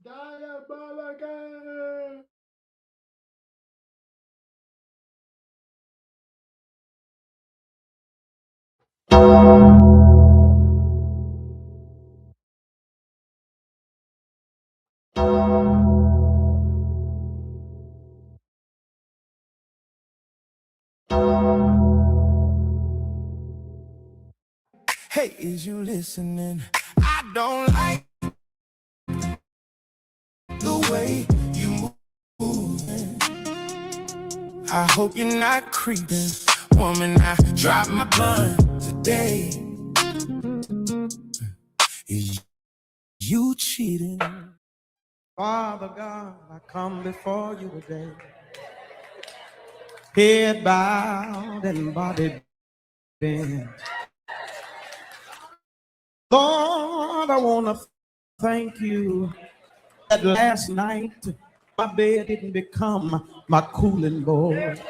Diabolical. Hey, is you listening? I don't like the way you move. I hope you're not creeping. Woman, I dropped my gun today. You cheating. Father God, I come before you today, head bowed and body bent. Lord, I want to thank you that last night my bed didn't become my cooling board.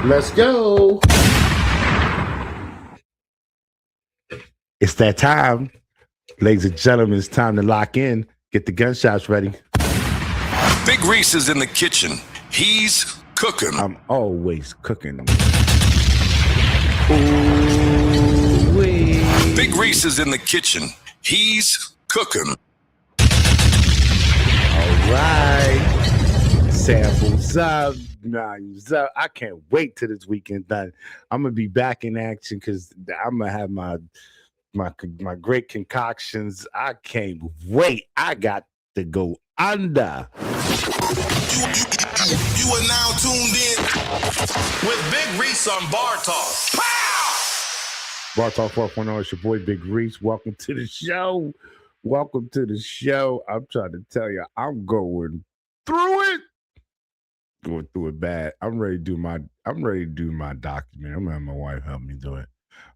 Let's go. It's that time. Ladies and gentlemen, it's time to lock in. Get the gunshots ready. Big Reese is in the kitchen. He's cooking. I'm always cooking. Ooh-wee. Big Reese is in the kitchen. He's cooking. All right. Samples up. Knives up. I can't wait till this weekend done. I'm gonna be back in action because I'm gonna have my great concoctions. I can't wait. I got to go under. You are now tuned in with Big Reese on Bar Talk. Pow! Bar Talk 4.0, it's your boy Big Reese. Welcome to the show. Welcome to the show. I'm trying to tell you, I'm going through it. Going through it bad. I'm ready to do my documentary. I'm gonna have my wife help me do it.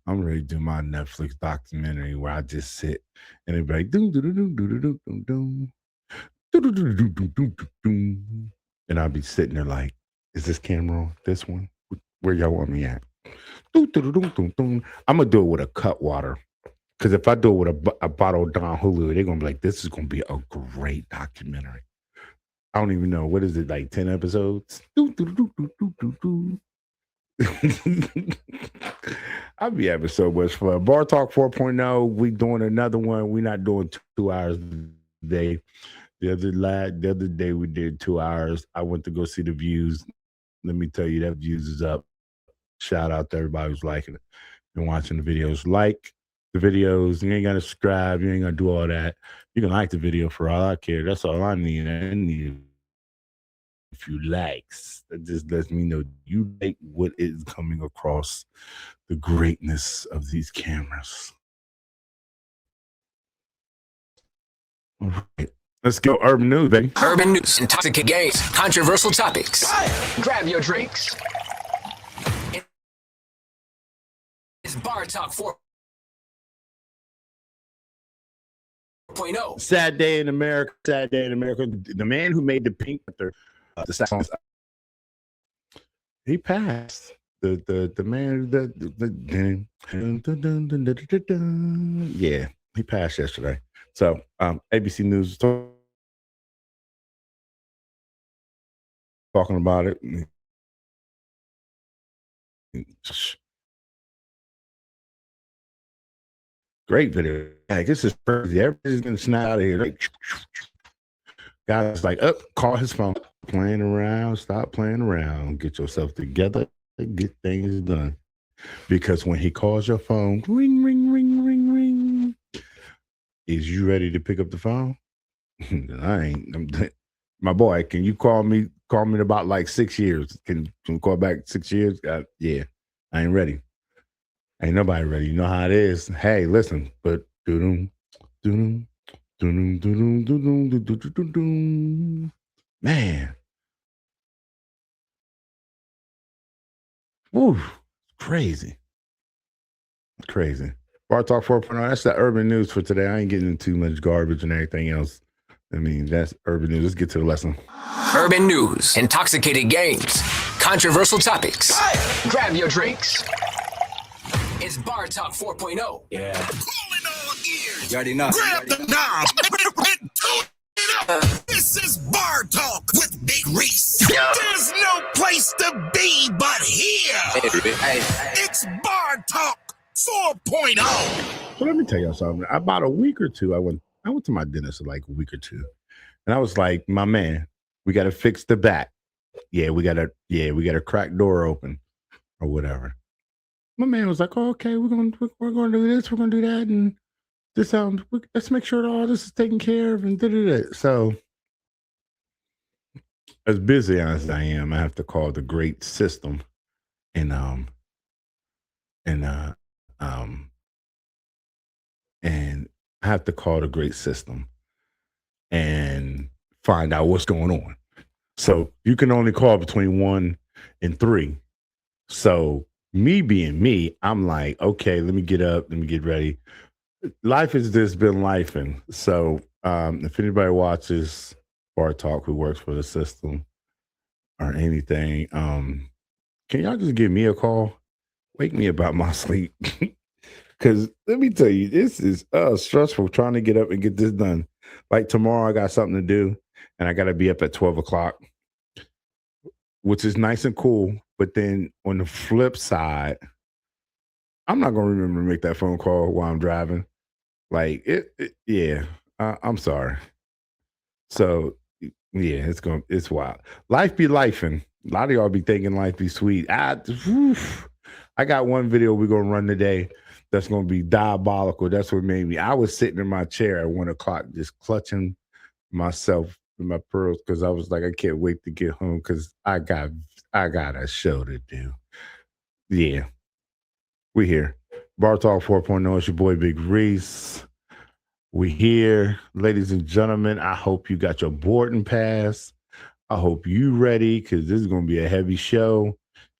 I'm ready to do my Netflix documentary where I just sit and it's like doom doom doom doom doom doom doom. And I'll be sitting there like, is this camera on? This one? Where y'all want me at? I'm gonna do it with a cut water. Because if I do it with a bottle of Don Julio, they're gonna be like, this is gonna be a great documentary. I don't even know. What is it, like 10 episodes? I'll be having so much fun. Bar Talk 4.0, we doing another one. We're not doing 2 hours a day. The other day we did 2 hours. I went to go see the views. Let me tell you, that views is up. Shout out to everybody who's liking it. Been watching the videos. Like the videos. You ain't gotta subscribe. You ain't gotta do all that. You can like the video for all I care. That's all I need. I need a few likes. That just lets me know you like what is coming across the greatness of these cameras. All right. Let's go urban news, baby. Urban news, intoxicant games, controversial topics. Grab your drinks. It's Bar Talk 4.0. Sad day in America. Sad day in America. The man who made the Pink Panther, the songs, he passed. The man yeah, he passed yesterday. So ABC News talking about it. Great video. Like, this is crazy. Everybody's gonna snap out of here. Like, guys like, call his phone. Playing around, stop playing around. Get yourself together, get things done. Because when he calls your phone, ring, ring, ring, ring, ring. Is you ready to pick up the phone? I ain't. My boy, can you call me? Call me in about like 6 years. Can you call back 6 years? Yeah, I ain't ready. Ain't nobody ready. You know how it is. Hey, listen, but man, woo, crazy. Bar Talk 4.0. That's the urban news for today. I ain't getting into too much garbage and everything else. I mean, that's urban news. Let's get to the lesson. Urban news, intoxicated games, controversial topics. Grab your drinks. It's Bar Talk 4.0. Yeah. Calling all ears. You already know. Grab the knob and tune it up. This is Bar Talk with Big Reese. Yeah. There's no place to be but here. Hey. It's Bar Talk 4.0. So let me tell y'all something. About a week or two, I went to my dentist like a week or two, and I was like, "My man, we got to fix the back. We got to crack door open or whatever." My man was like, "Oh, okay, we're gonna do this, we're gonna do that, and this let's make sure that all this is taken care of." And da. So, as busy as I am, I have to call the great system, and I have to call the great system and find out what's going on. So you can only call between 1 and 3. So me being me, I'm like, okay, let me get up, let me get ready. Life has just been lifing. So if anybody watches Bar Talk who works for the system or anything, can y'all just give me a call? Wake me about my sleep. Because let me tell you, this is stressful trying to get up and get this done. Like tomorrow, I got something to do, and I got to be up at 12 o'clock, which is nice and cool. But then on the flip side, I'm not going to remember to make that phone call while I'm driving. Like, I'm sorry. So, yeah, it's wild. Life be lifing. A lot of y'all be thinking life be sweet. I got one video we're going to run today that's going to be diabolical. That's what made me. I was sitting in my chair at 1 o'clock just clutching myself in my pearls because I was like, I can't wait to get home because I got a show to do. Yeah. We here. Bar Talk 4.0. It's your boy Big Reese. We here. Ladies and gentlemen, I hope you got your boarding pass. I hope you ready because this is going to be a heavy show.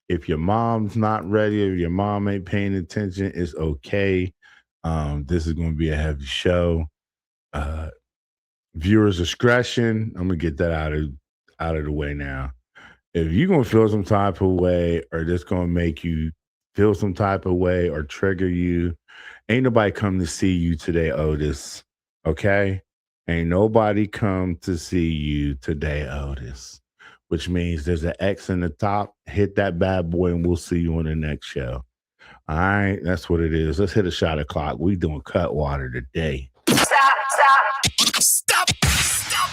If your mom's not ready, if your mom ain't paying attention, it's okay. This is going to be a heavy show. Viewers discretion. I'm gonna get that out of the way now. If you're gonna feel some type of way, or this gonna make you feel some type of way, or trigger you, ain't nobody come to see you today, Otis. Okay, ain't nobody come to see you today, Otis. Which means there's an X in the top. Hit that bad boy, and we'll see you on the next show. All right, that's what it is. Let's hit a shot o'clock. We doing cut water today. Stop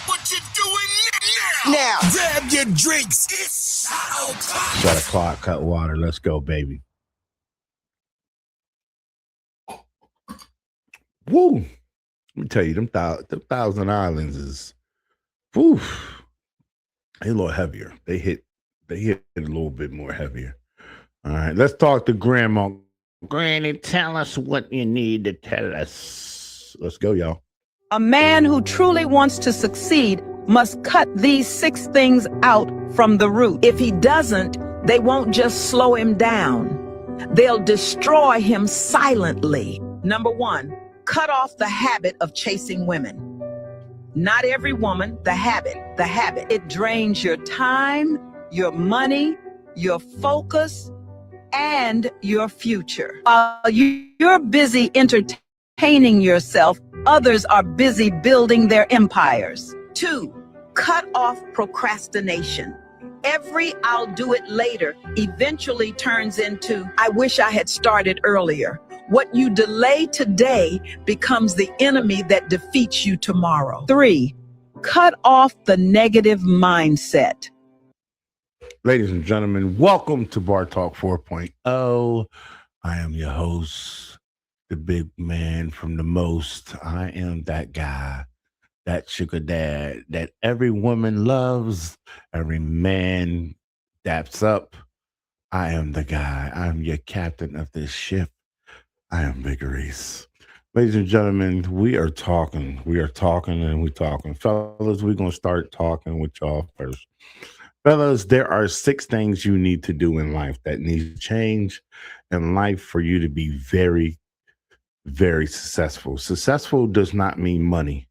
what you're doing now. Grab your drinks. It's Shot o'clock, cut water. Let's go, baby. Woo. Let me tell you, them Thousand Islands is, woo, they a little heavier. They hit a little bit more heavier. All right, let's talk to Grandma. Granny, tell us what you need to tell us. Let's go, y'all. A man who truly wants to succeed must cut these 6 things out from the root. If he doesn't, they won't just slow him down. They'll destroy him silently. Number 1, cut off the habit of chasing women. Not every woman, the habit. It drains your time, your money, your focus, and your future. While you're busy entertaining yourself, others are busy building their empires. 2, cut off procrastination. Every "I'll do it later" eventually turns into "I wish I had started earlier." What you delay today becomes the enemy that defeats you tomorrow. 3, cut off the negative mindset. Ladies and gentlemen, welcome to Bar Talk 4.0. I am your host, the big man from the most. I am that guy, that sugar dad that every woman loves, every man daps up. I am the guy. I'm your captain of this ship. I am Big Reese. Ladies and gentlemen, we are talking. Fellas, we're going to start talking with y'all first. Fellas, there are 6 things you need to do in life that need to change in life for you to be very, very successful. Successful does not mean money.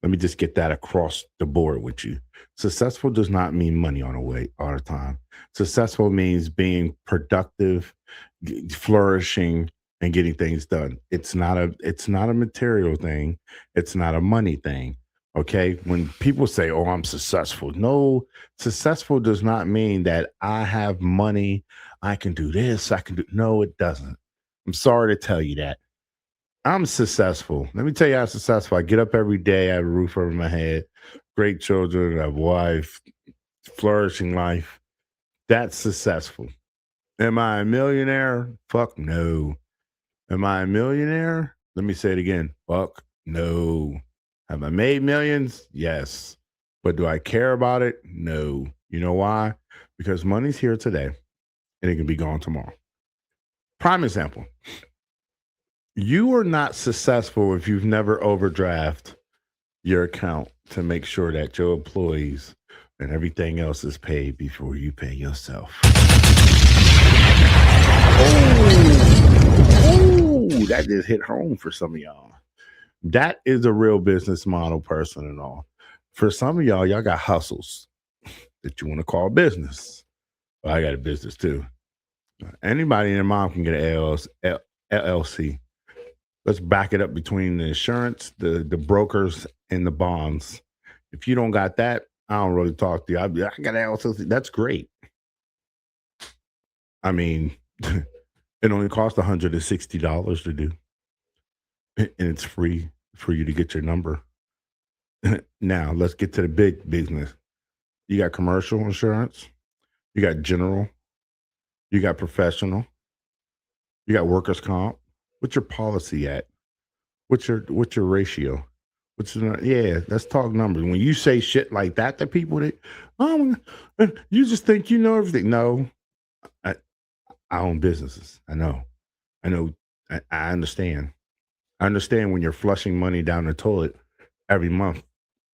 Let me just get that across the board with you. Successful does not mean money on the way all the time. Successful means being productive, flourishing, and getting things done. It's not a material thing. It's not a money thing. Okay. When people say, "Oh, I'm successful," no, successful does not mean that I have money. I can do this. I can do. No, it doesn't. I'm sorry to tell you that. I'm successful. Let me tell you how successful. I get up every day. I have a roof over my head, great children, I have a wife, flourishing life. That's successful. Am I a millionaire? Fuck no. Am I a millionaire? Let me say it again. Fuck no. Have I made millions? Yes. But do I care about it? No. You know why? Because money's here today and it can be gone tomorrow. Prime example. You are not successful if you've never overdraft your account to make sure that your employees and everything else is paid before you pay yourself. Oh, that just hit home for some of y'all. That is a real business model, person and all. For some of y'all got hustles that you want to call business. Well, I got a business too. Anybody and their mom can get an LLC. Let's back it up between the insurance, the brokers, and the bonds. If you don't got that, I don't really talk to you. I got an LLC. That's great. I mean, it only costs $160 to do, and it's free for you to get your number. Now, let's get to the big business. You got commercial insurance, you got general, you got professional, you got workers' comp. What's your policy at? What's your ratio? Yeah, let's talk numbers. When you say shit like that to people, you just think you know everything. No, I own businesses. I know. I understand. I understand when you're flushing money down the toilet every month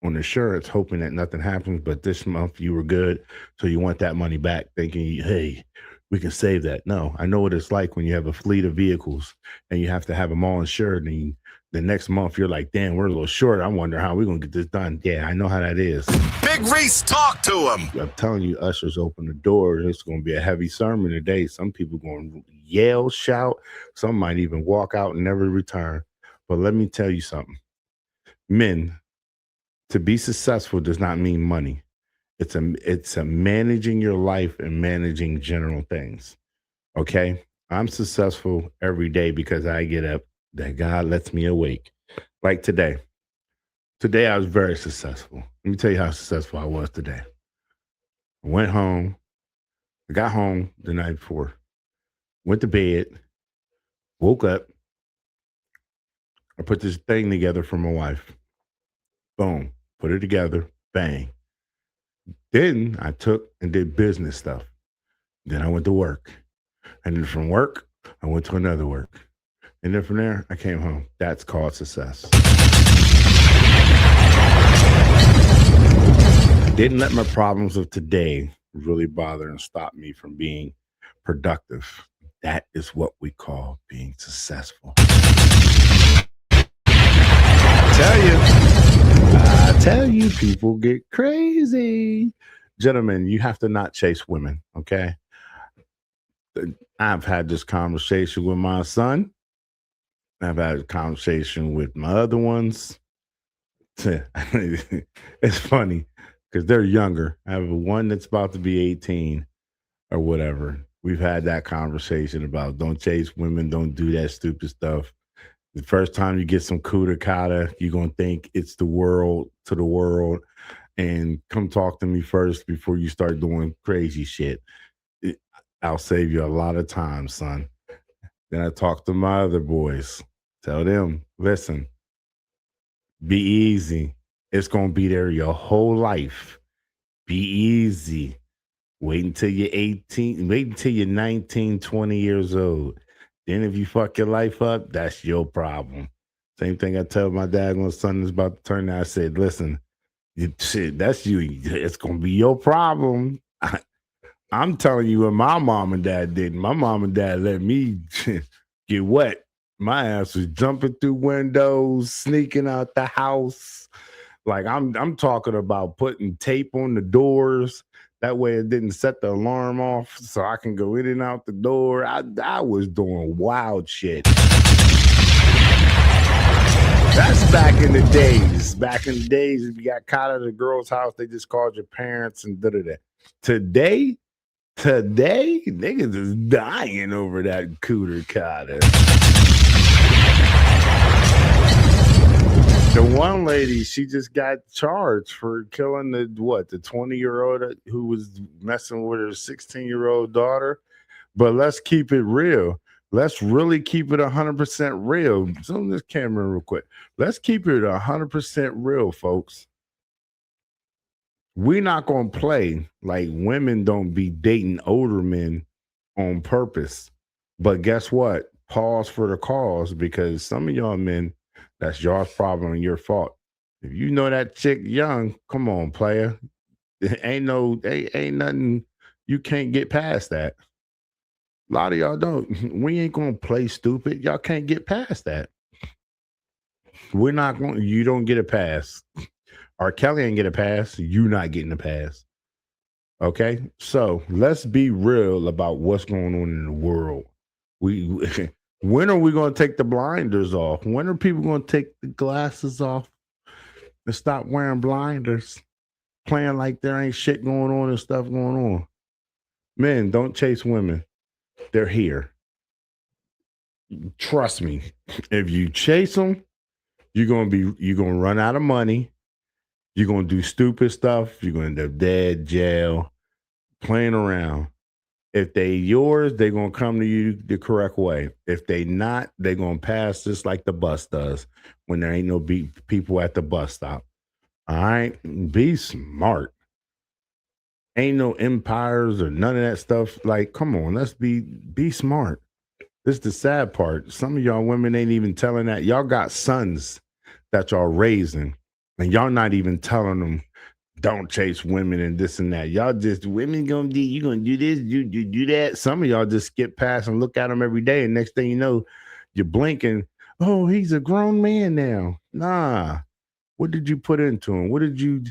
on insurance, hoping that nothing happens. But this month you were good, so you want that money back, thinking, hey, we can save that. No, I know what it's like when you have a fleet of vehicles and you have to have them all insured, and the next month you're like, damn, we're a little short. I wonder how we're gonna get this done. Yeah, I know how that is. Big Reese, talk to him. I'm telling you, ushers open the door. It's gonna be a heavy sermon today. Some people gonna yell, shout. Some might even walk out and never return. But let me tell you something. Men, to be successful does not mean money. It's a managing your life and managing general things. Okay? I'm successful every day because I get up, that God lets me awake. Like today. Today I was very successful. Let me tell you how successful I was today. I went home. I got home the night before. Went to bed. Woke up. I put this thing together for my wife. Boom. Put it together. Bang. Then I took and did business stuff. Then I went to work. And then from work, I went to another work. And then from there, I came home. That's called success. I didn't let my problems of today really bother and stop me from being productive. That is what we call being successful. I tell you, people get crazy. Gentlemen, you have to not chase women, okay? I've had this conversation with my son. I've had a conversation with my other ones. It's funny because they're younger. I have one that's about to be 18 or whatever. We've had that conversation about don't chase women, don't do that stupid stuff. The first time you get some cooter kata, you're going to think it's the world to the world, and come talk to me first before you start doing crazy shit. I'll save you a lot of time, son. Then I talk to my other boys. Tell them, listen, be easy. It's going to be there your whole life. Be easy. Wait until you're 18. Wait until you're 19, 20 years old. Then if you fuck your life up, that's your problem. Same thing I tell my dad when his son is about to turn out. I said, listen, shit, that's you. It's going to be your problem. I'm telling you what my mom and dad did. My mom and dad let me get wet. My ass was jumping through windows, sneaking out the house. Like I'm talking about putting tape on the doors. That way it didn't set the alarm off so I can go in and out the door. I was doing wild shit. That's back in the days. Back in the days, if you got caught at a girl's house, they just called your parents and da da da. Today, niggas is dying over that cooter cotter. The one lady, she just got charged for killing the 20-year-old who was messing with her 16-year-old daughter. But let's keep it real. Let's really keep it 100% real. Zoom this camera real quick. Let's keep it 100% real, folks. We're not going to play like women don't be dating older men on purpose. But guess what? Pause for the cause, because some of y'all men, that's y'all's problem and your fault. If you know that chick young, come on, player. Ain't nothing. You can't get past that. A lot of y'all don't. We ain't gonna play stupid. Y'all can't get past that. We're not going. You don't get a pass. R. Kelly ain't get a pass. You not getting a pass. Okay, so let's be real about what's going on in the world. When are we going to take the blinders off? When are people going to take the glasses off and stop wearing blinders, playing like there ain't shit going on and stuff going on? Men, don't chase women. They're here. Trust me. If you chase them, you're gonna run out of money. You're gonna do stupid stuff. You're gonna end up dead, jail, playing around. If they yours, they're gonna come to you the correct way. If they not, they're gonna pass just like the bus does when there ain't no people at the bus stop. All right, be smart. Ain't no empires or none of that stuff. Like, come on, let's be smart. This is the sad part. Some of y'all women ain't even telling that. Y'all got sons that y'all raising, and y'all not even telling them, don't chase women and this and that. Y'all just, women gonna do, you gonna do this, do that. Some of y'all just skip past and look at them every day, and next thing you know, you're blinking. Oh, he's a grown man now. Nah. What did you put into him? What did you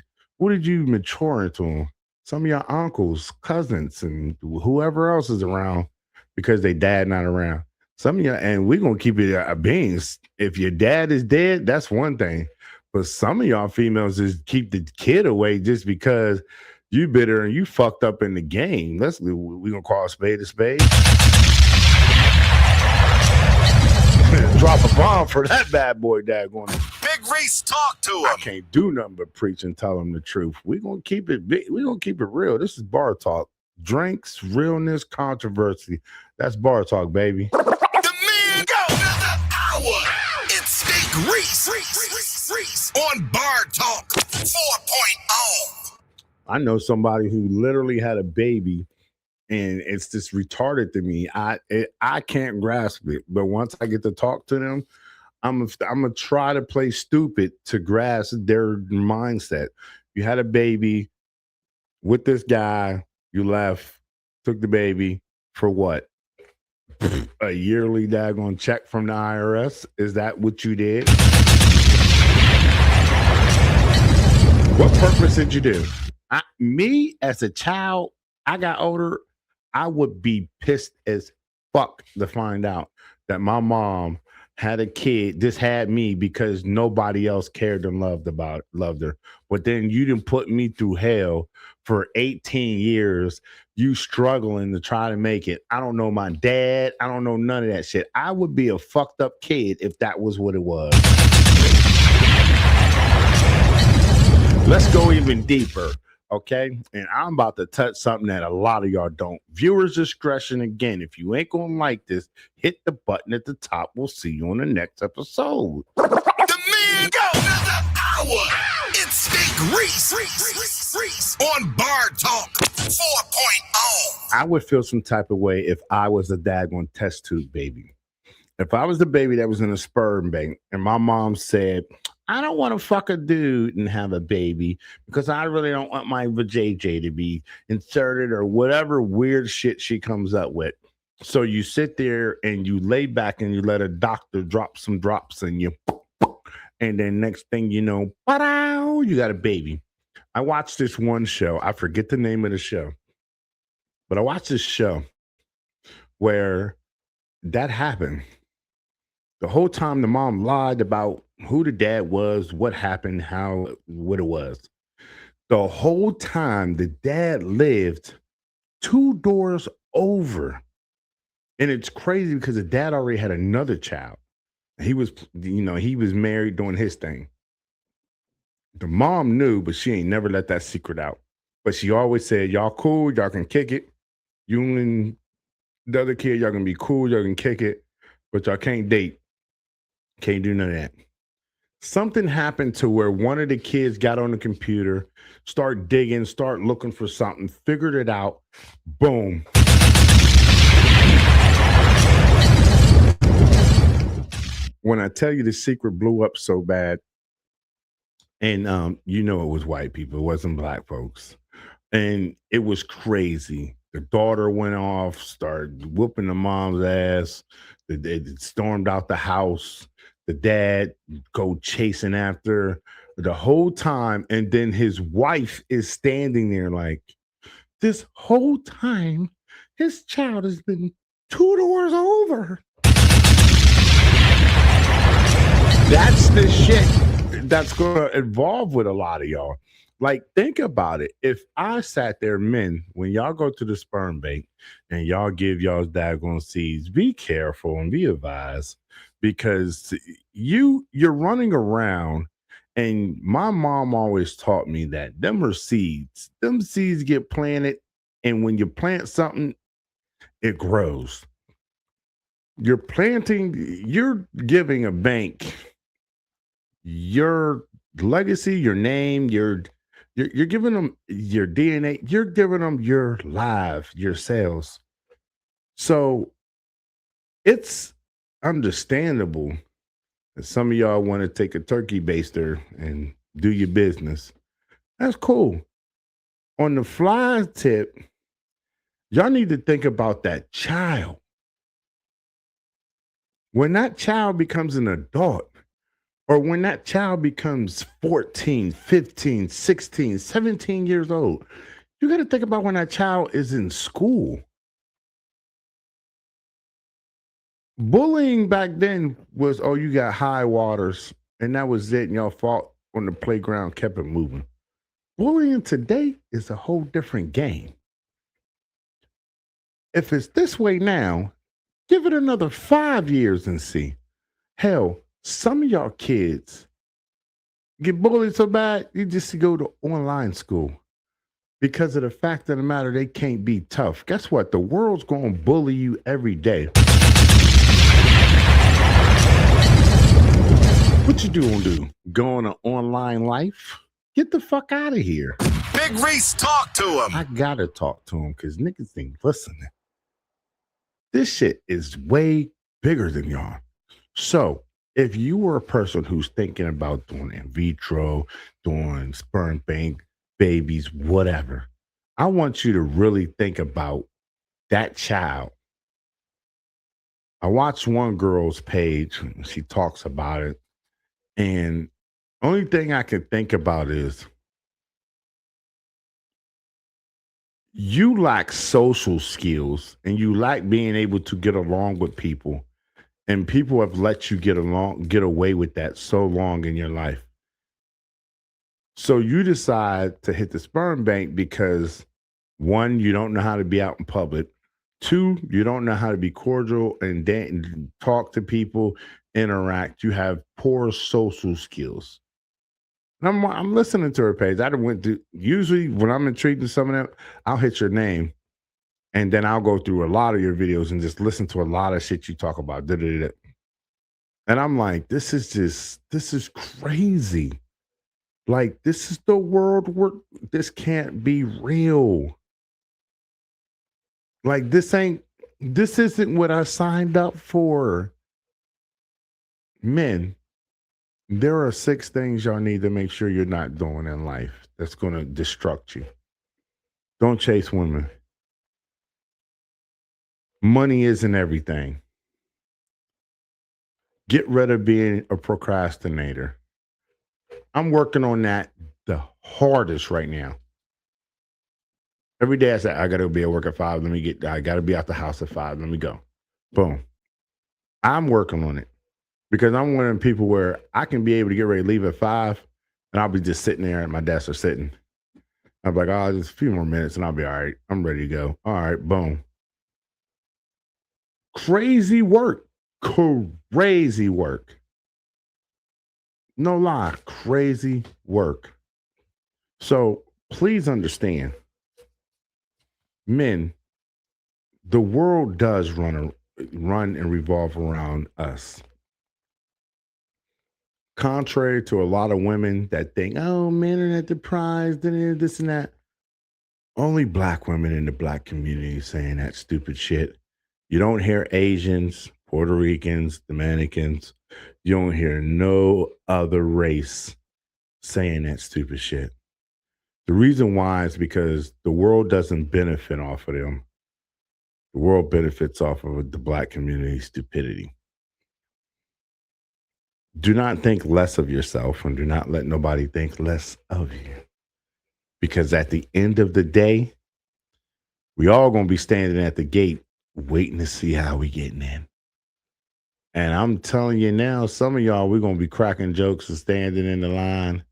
mature into him? Some of your uncles, cousins, and whoever else is around because they dad not around. Some of you, and we're gonna keep it a beans. If your dad is dead, that's one thing. But some of y'all females just keep the kid away just because you bitter and you fucked up in the game. We gonna call a spade a spade. Drop a bomb for that bad boy dad going. Big Reese, talk to him. I can't do nothing but preach and tell him the truth. We're gonna keep it big. We're gonna keep it real. This is Bar Talk. Drinks, realness, controversy. That's Bar Talk, baby. The man go another hour. It's Big Reese on Bar Talk 4.0. I know somebody who literally had a baby, and it's just retarded to me. I can't grasp it, but once I get to talk to them, I'm gonna try to play stupid to grasp their mindset. You had a baby with this guy, you left, took the baby for what? A yearly daggone check from the IRS? Is that what you did? What purpose did you do? Me as a child, I got older, I would be pissed as fuck to find out that my mom had a kid, just had me because nobody else cared and loved her. But then you didn't put me through hell for 18 years, you struggling to try to make it. I don't know my dad. I don't know none of that shit. I would be a fucked up kid if that was what it was. Let's go even deeper. Okay, and I'm about to touch something that a lot of y'all don't. Viewers' discretion again. If you ain't gonna like this, hit the button at the top. We'll see you on the next episode. The man go another hour. It's Big Reese on Bar Talk 4.0. I would feel some type of way if I was a daggone test tube baby. If I was the baby that was in a sperm bank and my mom said, I don't want to fuck a dude and have a baby because I really don't want my vajayjay to be inserted or whatever weird shit she comes up with. So you sit there and you lay back and you let a doctor drop some drops in you. And then next thing you know, ba-dow, you got a baby. I watched this one show. I forget the name of the show, but I watched this show where that happened. The whole time the mom lied about who the dad was, what happened, how, what it was. The whole time the dad lived two doors over. And it's crazy because the dad already had another child. He was, he was married doing his thing. The mom knew, but she ain't never let that secret out. But she always said, y'all cool, y'all can kick it. You and the other kid, y'all can be cool, y'all can kick it, but y'all can't date. Can't do none of that. Something happened to where one of the kids got on the computer, start digging, start looking for something, figured it out. Boom. When I tell you the secret blew up so bad, and it was white people, it wasn't black folks. And it was crazy. The daughter went off, started whooping the mom's ass. They stormed out the house. The dad go chasing after the whole time. And then his wife is standing there like, this whole time, his child has been two doors over. That's the shit that's going to evolve with a lot of y'all. Like, think about it. If I sat there, men, when y'all go to the sperm bank and y'all give y'all's daggone seeds, be careful and be advised, because you're running around, and my mom always taught me that them are seeds. Them seeds get planted, and when you plant something, it grows. You're giving a bank your legacy, your name, you're giving them your DNA, you're giving them your life, your cells. So it's understandable that some of y'all want to take a turkey baster and do your business. That's cool. On the fly tip, y'all need to think about that child. When that child becomes an adult, or when that child becomes 14, 15, 16, 17 years old, you got to think about when that child is in school. Bullying back then was, oh, you got high waters, and that was it, and y'all fought on the playground, kept it moving. Bullying today is a whole different game. If it's this way now, give it another 5 years and see. Hell, some of y'all kids get bullied so bad, you just go to online school because of the fact of the matter, they can't be tough. Guess what? The world's going to bully you every day. What you gonna do? Go on an online life? Get the fuck out of here. Big Reese, talk to him. I gotta talk to him because niggas ain't listening. This shit is way bigger than y'all. So if you were a person who's thinking about doing in vitro, doing sperm bank, babies, whatever, I want you to really think about that child. I watched one girl's page. She talks about it. And only thing I can think about is you lack social skills and you lack being able to get along with people. And people have let you get away with that so long in your life. So you decide to hit the sperm bank because, one, you don't know how to be out in public. Two, you don't know how to be cordial and talk to people, interact. You have poor social skills. And I'm listening to her page. Usually when I'm intrigued in some of them, I'll hit your name. And then I'll go through a lot of your videos and just listen to a lot of shit you talk about. And I'm like, this is crazy. Like, this is the world where this can't be real. Like, this isn't what I signed up for. Men, there are 6 things y'all need to make sure you're not doing in life that's going to destruct you. Don't chase women. Money isn't everything. Get rid of being a procrastinator. I'm working on that the hardest right now. Every day I say, I gotta be at work at 5. I gotta be out the house at 5. Let me go. Boom. I'm working on it because I'm one of the people where I can be able to get ready to leave at 5 and I'll be just sitting there at my desk or sitting. I'm like, oh, just a few more minutes and I'll be all right. I'm ready to go. All right, boom. Crazy work. Crazy work. No lie, crazy work. So please understand, men, the world does run and revolve around us. Contrary to a lot of women that think, oh, men are not the prize, this and that. Only black women in the black community saying that stupid shit. You don't hear Asians, Puerto Ricans, Dominicans. You don't hear no other race saying that stupid shit. The reason why is because the world doesn't benefit off of them. The world benefits off of the black community's stupidity. Do not think less of yourself and do not let nobody think less of you. Because at the end of the day, we all going to be standing at the gate waiting to see how we getting in. And I'm telling you now, some of y'all, we're going to be cracking jokes and standing in the line.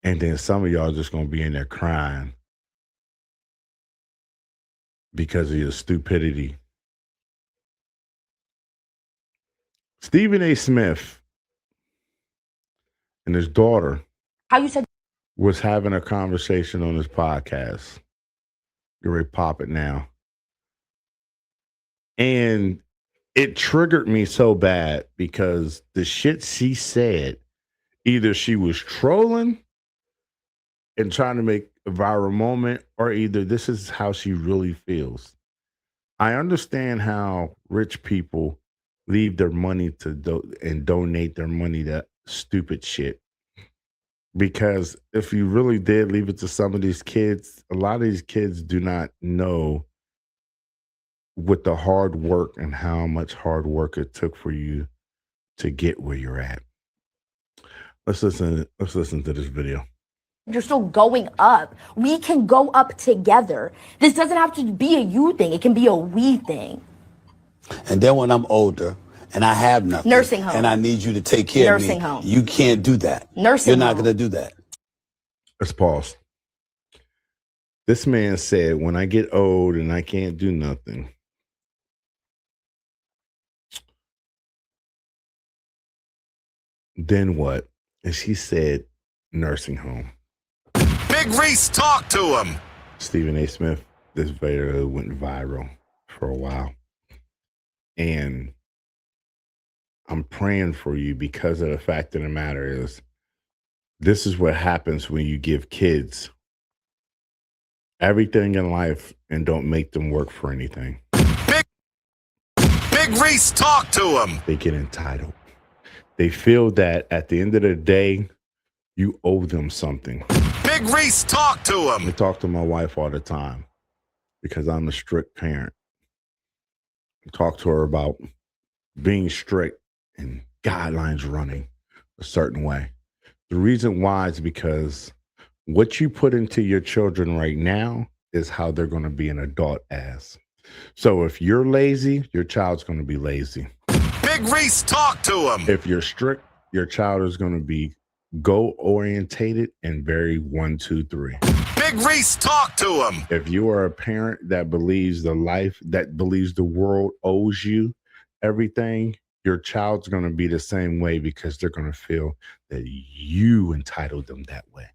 And then some of y'all just going to be in there crying because of your stupidity. Stephen A. Smith and his daughter was having a conversation on his podcast. You're ready to pop it now. And it triggered me so bad because the shit she said, either she was trolling and trying to make a viral moment, or either this is how she really feels. I understand how rich people leave their money and donate their money to stupid shit. Because if you really did leave it to some of these kids, a lot of these kids do not know what the hard work and how much hard work it took for you to get where you're at. Let's listen to this video. You're still going up. We can go up together. This doesn't have to be a you thing. It can be a we thing. And then when I'm older and I have nothing, nursing home, and I need you to take care of me, home. You can't do that. Nursing You're not home. going to do that. Let's pause. This man said, when I get old and I can't do nothing, then what? And she said, nursing home. Big Reese, talk to him. Stephen A. Smith, this video went viral for a while. And I'm praying for you because of the fact of the matter is, this is what happens when you give kids everything in life and don't make them work for anything. Big Reese, talk to him. They get entitled. They feel that at the end of the day, you owe them something. Big Reese, talk to him. I talk to my wife all the time because I'm a strict parent. I talk to her about being strict and guidelines running a certain way. The reason why is because what you put into your children right now is how they're going to be an adult as. So if you're lazy, your child's going to be lazy. Big Reese, talk to him. If you're strict, your child is going to be goal-orientated and very 1, 2, 3. Big Reese, talk to him. If you are a parent that believes the world owes you everything, your child's going to be the same way because they're going to feel that you entitled them that way.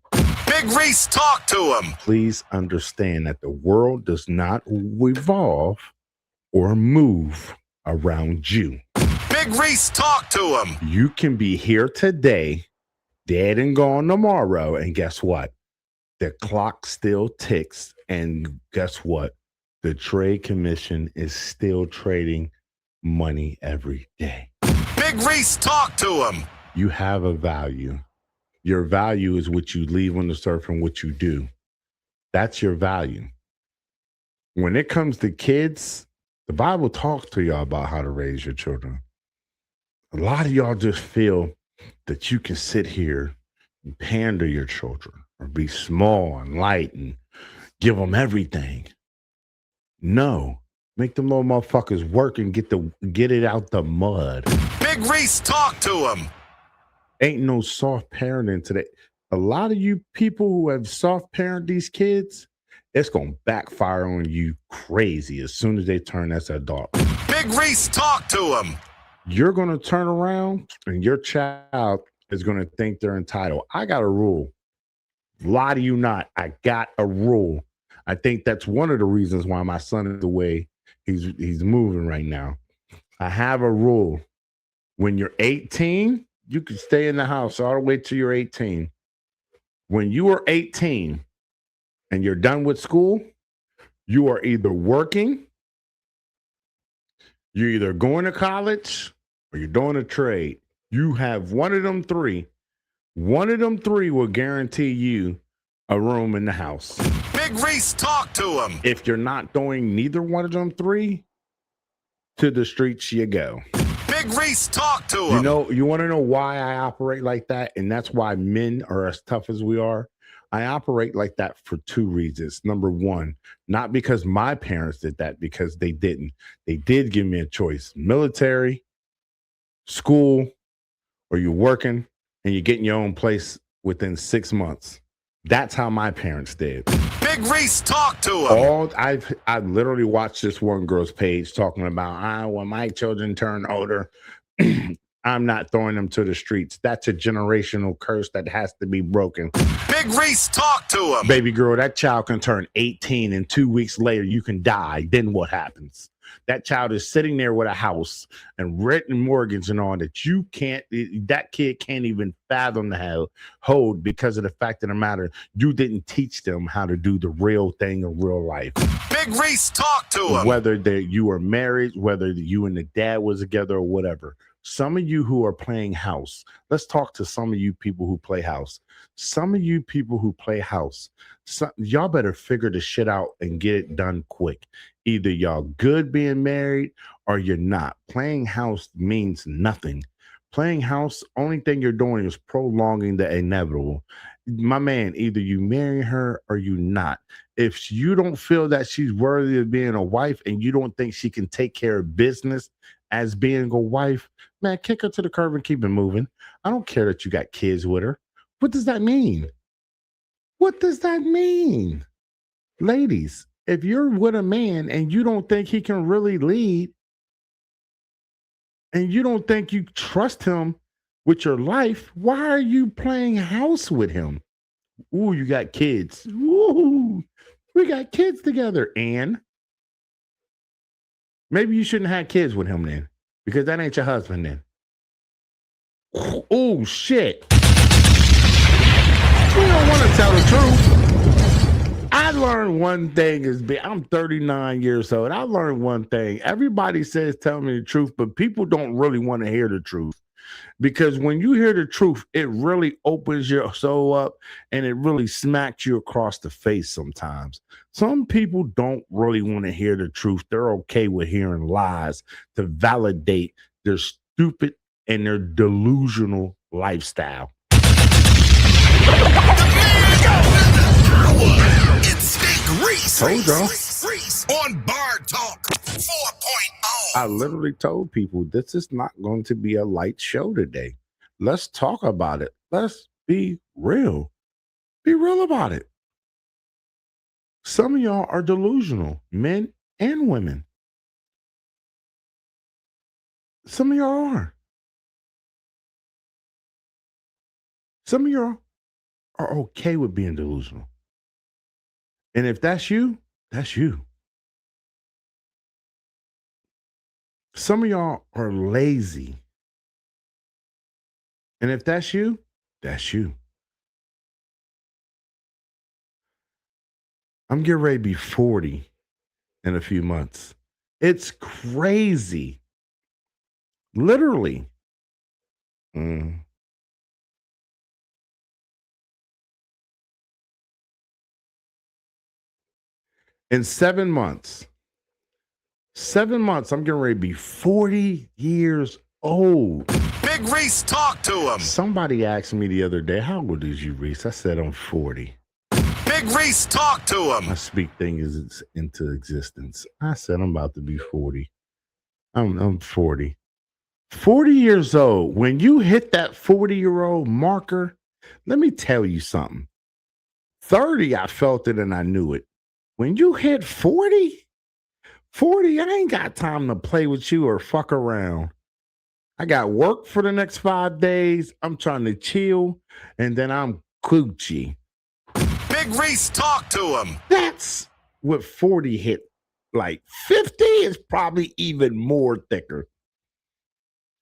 Big Reese, talk to him. Please understand that the world does not revolve or move around you. Big Reese, talk to him. You can be here today, dead and gone tomorrow, and guess what? The clock still ticks, and guess what? The Trade Commission is still trading money every day. Big Reese, talk to him. You have a value. Your value is what you leave on the surface and what you do. That's your value. When it comes to kids, the Bible talks to y'all about how to raise your children. A lot of y'all just feel that you can sit here and pander your children or be small and light and give them everything. No, make them little motherfuckers work and get it out the mud. Big Reese, talk to him. Ain't no soft parenting today. A lot of you people who have soft parent these kids, it's gonna backfire on you crazy as soon as they turn as an adult. Big Reese, talk to him. You're gonna turn around and your child is gonna think they're entitled. I got a rule. Lie to you not. I got a rule. I think that's one of the reasons why my son is the way he's moving right now. I have a rule. When you're 18, you can stay in the house all the way till you're 18. When you are 18 and you're done with school, you are either working, you're either going to college, or you're doing a trade. You have one of them three. One of them three will guarantee you a room in the house. Big Reese, talk to him. If you're not doing neither one of them three, to the streets you go. Big Reese, talk to him. You want to know why I operate like that? And that's why men are as tough as we are. I operate like that for two reasons. Number one, not because my parents did that, because they didn't. They did give me a choice: military, school, or you're working and you're getting your own place within 6 months. That's how my parents did. Big Reese, talk to him. I literally watched this one girl's page talking about, when my children turn older, I'm not throwing them to the streets. That's a generational curse that has to be broken. Big Reese, talk to him. Baby girl, that child can turn 18 and 2 weeks later you can die. Then what happens? That child is sitting there with a house and written mortgage and all that you can't, that kid can't even fathom the hold because of the fact of the matter, you didn't teach them how to do the real thing in real life. Big Reese, talk to him. Whether you were married, whether you and the dad was together or whatever. Some of you who are playing house, let's talk to some of you people who play house. Some of you people who play house, y'all better figure the shit out and get it done quick. Either y'all good being married or you're not. Playing house means nothing. Playing house, only thing you're doing is prolonging the inevitable. My man, either you marry her or you not. If you don't feel that she's worthy of being a wife and you don't think she can take care of business as being a wife, man, kick her to the curb and keep it moving. I don't care that you got kids with her. What does that mean? What does that mean? Ladies, if you're with a man and you don't think he can really lead and you don't think you trust him with your life, why are you playing house with him? Ooh, you got kids. Ooh, we got kids together. And maybe you shouldn't have kids with him then, because that ain't your husband then. Oh, shit. We don't want to tell the truth. I learned one thing I'm 39 years old. I learned one thing. Everybody says tell me the truth, but people don't really want to hear the truth. Because when you hear the truth, it really opens your soul up and it really smacks you across the face sometimes. Some people don't really want to hear the truth. They're okay with hearing lies to validate their stupid and their delusional lifestyle. It's Big Reese. Told y'all. Reese on Bar Talk 4.0. I literally told people this is not going to be a light show today. Let's talk about it. Let's be real. Be real about it. Some of y'all are delusional, men and women. Some of y'all are. Some of y'all are okay with being delusional. And if that's you, that's you. Some of y'all are lazy. And if that's you, that's you. I'm getting ready to be 40 in a few months. It's crazy. Literally. In 7 months, I'm getting ready to be 40 years old. Big Reese, talk to him. Somebody asked me the other day, how old is you, Reese? I said, I'm 40. Big Reese, talk to I him. speak things into existence. I said, I'm about to be 40. I'm 40. 40 years old. When you hit that 40-year-old marker, let me tell you something. 30, I felt it and I knew it. When you hit 40, I ain't got time to play with you or fuck around. I got work for the next 5 days. I'm trying to chill, and then I'm coochie. Big Reese, talk to him. That's what 40 hit. Like 50 is probably even more thicker.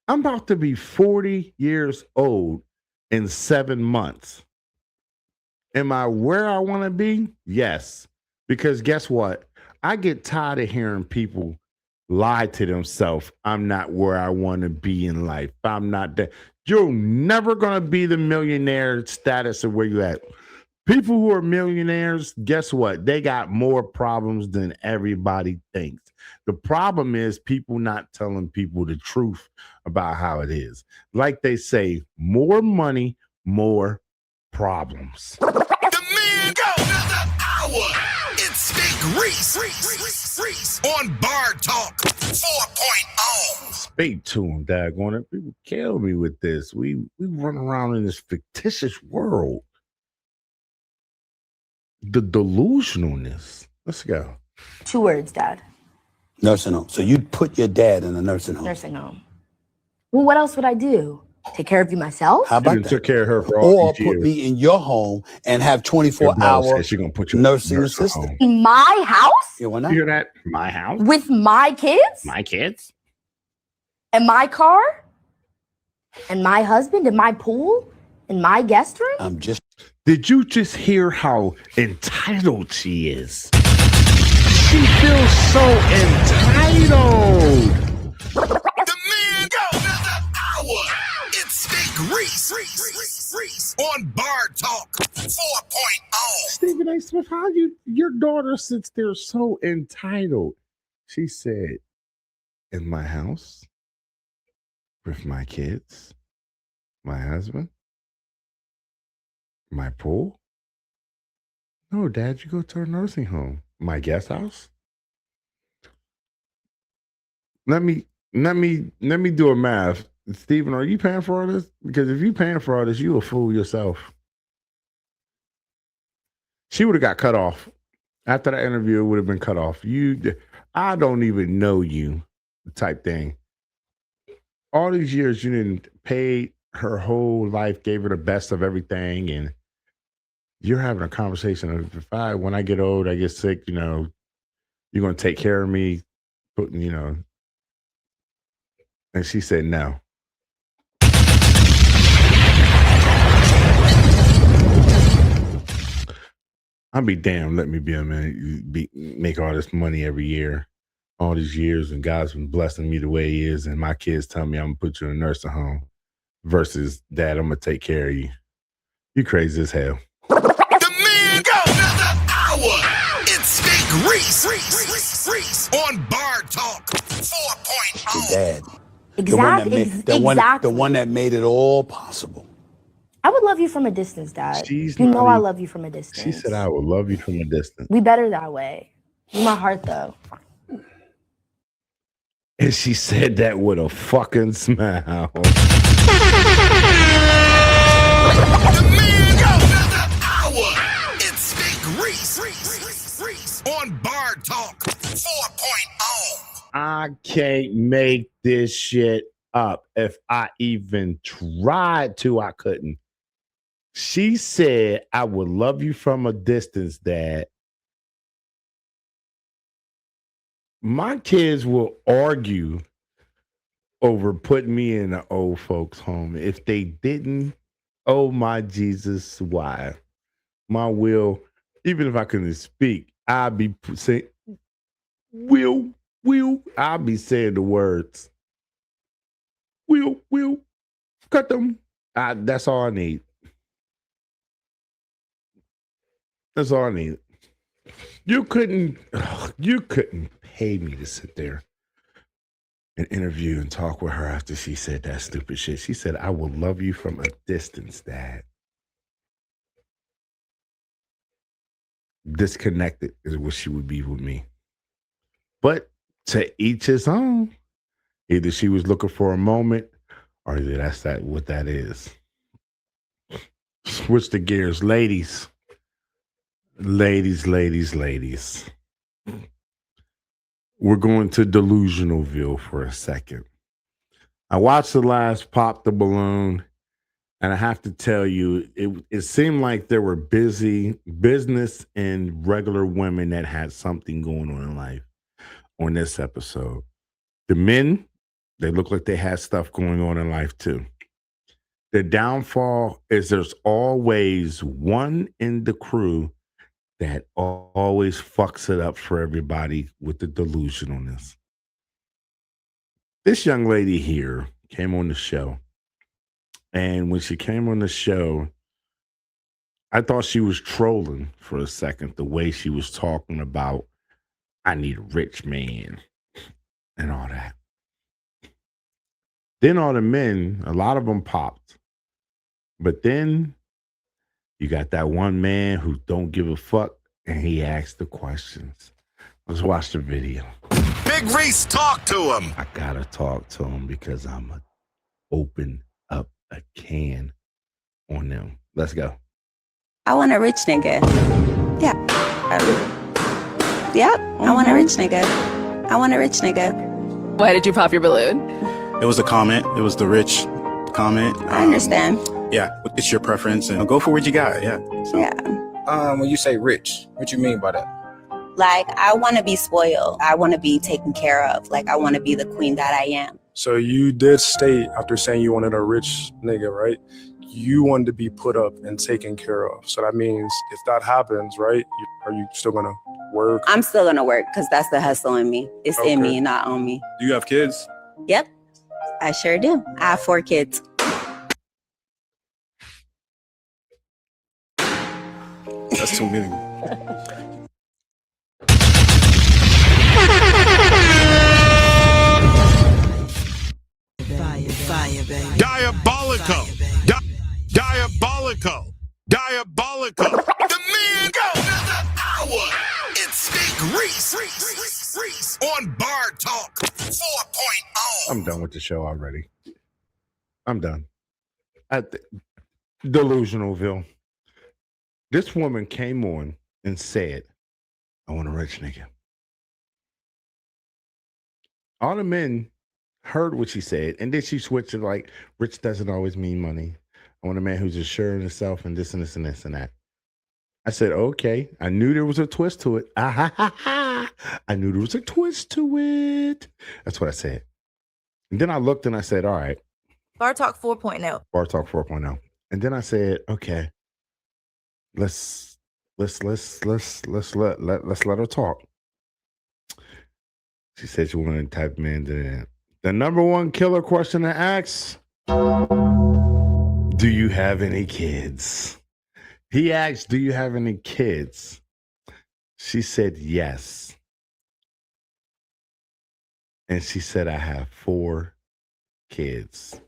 I'm about to be 40 years old in 7 months. Am I where I want to be? Yes. Because guess what? I get tired of hearing people lie to themselves. I'm not where I want to be in life. I'm not that. You're never going to be the millionaire status of where you at. People who are millionaires, guess what? They got more problems than everybody thinks. The problem is people not telling people the truth about how it is. Like they say, more money, more problems. The man go another hour. It's Big Reese on Bar Talk 4.0. Speak to him, daggone it. People kill me with this. We run around in this fictitious world. The delusionalness. Let's go. 2 words, Dad. Nursing home. So you'd put your dad in a nursing home. Nursing home. Well, what else would I do? Take care of you myself? How You about done that? took care of her for all Or these put years. me in your home and have Your daughter 24-hour said she gonna put you in nursing a nursing assistant. home. In my house? Yeah, why You not? hear that? My house, With my kids? my kids. And my car? And my husband? And my pool? And my guest room? I'm just Did you just hear how entitled she is? She feels so entitled. The man go another hour. It's Big Reese on Bar Talk 4.0. Stephen A. Smith, how your daughter sits there so entitled? She said, in my house, with my kids, my husband, my pool. No, Dad, you go to a nursing home. My guest house. Let me do a math. Stephen, are you paying for all this? Because if you paying for all this, you a fool yourself. She would have got cut off. After that interview, it would have been cut off. I don't even know you, type thing. All these years, you didn't pay her whole life, gave her the best of everything, and you're having a conversation of when I get old, I get sick, you're gonna take care of me, and she said no. I'll be damned. Let me be a man. Make all this money every year, all these years, and God's been blessing me the way He is, and my kids tell me I'm gonna put you in a nursing home, versus Dad, I'm gonna take care of you. You crazy as hell. The man go another hour. It's Big Reese on Bar Talk 4.0. your dad. Exactly. The one that made it all possible. I would love you from a distance, Dad. She's You not know I even- love you from a distance. She said I would love you from a distance. We better that way. In my heart, though. And she said that with a fucking smile. The man go another hour. It's Big Reese on Bar Talk 4.0. I can't make this shit up. If I even tried to, I couldn't. She said, I would love you from a distance, Dad. My kids will argue over putting me in an old folks' home. If they didn't, oh my Jesus, why? My will, even if I couldn't speak, I'd be saying, will, I'll be saying the words. Will, cut them. That's all I need. That's all I need. You couldn't pay me to sit there an interview and talk with her after she said that stupid shit. She said, I will love you from a distance, Dad. Disconnected is what she would be with me. But to each his own. Either she was looking for a moment, or either that's what that is. Switch the gears. Ladies. We're going to Delusionalville for a second. I watched the last Pop the Balloon, and I have to tell you, it seemed like there were business and regular women that had something going on in life on this episode. The men, they look like they had stuff going on in life too. The downfall is there's always one in the crew that always fucks it up for everybody with the delusionalness. This young lady here came on the show. And when she came on the show, I thought she was trolling for a second, the way she was talking about, I need a rich man and all that. Then all the men, a lot of them popped. But then you got that one man who don't give a fuck, and he asked the questions. Let's watch the video. Big Reese, talk to him. I gotta talk to him because I'm gonna open up a can on them. Let's go. I want a rich nigga. Yeah. Yep. I want a rich nigga. I want a rich nigga. Why did you pop your balloon? It was a comment. It was the rich comment. I understand. Yeah, it's your preference, and go for what you got. Yeah. So. Yeah. When you say rich, what you mean by that? Like, I want to be spoiled. I want to be taken care of. Like, I want to be the queen that I am. So you did state, after saying you wanted a rich nigga, right? You wanted to be put up and taken care of. So that means if that happens, right, are you still going to work? I'm still going to work because that's the hustle in me. It's in me, not on me. Do you have kids? Yep, I sure do. I have 4 kids. That's too many. Fire, baby. Diabolical. Diabolical. Diabolical. The man go another hour. It's Big Reese on Bar Talk 4.0. I'm done with the show already. I'm done. Delusionalville. This woman came on and said, I want a rich nigga. All the men heard what she said, and then she switched to like, rich doesn't always mean money. I want a man who's assuring himself and this and this and this and that. I said, okay. I knew there was a twist to it. I knew there was a twist to it. That's what I said. And then I looked and I said, all right. Bar Talk 4.0. Bar Talk 4.0. And then I said, okay, let's let her talk. She said she wanted to type man to that. The number one killer question to ask: do you have any kids? He asked, do you have any kids? She said yes. And she said, I have 4 kids.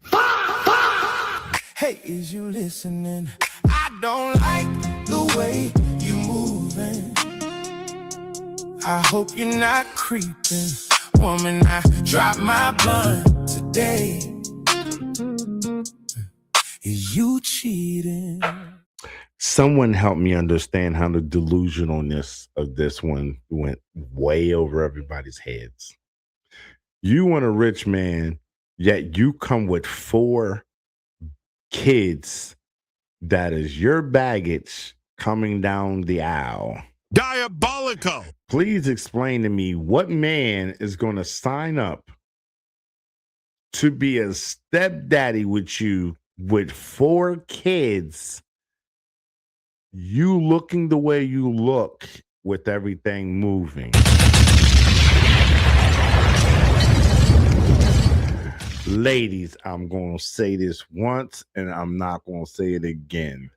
Hey, is you listening? I don't like the way you moving. I hope you're not creeping. Woman, I dropped my blunt today. Is you cheating? Someone help me understand how the delusionalness of this one went way over everybody's heads. You want a rich man, yet you come with 4 kids. That is your baggage coming down the aisle. Diabolical. Please explain to me what man is going to sign up to be a stepdaddy with you with 4 kids, you looking the way you look with everything moving. Ladies, I'm going to say this once and I'm not going to say it again.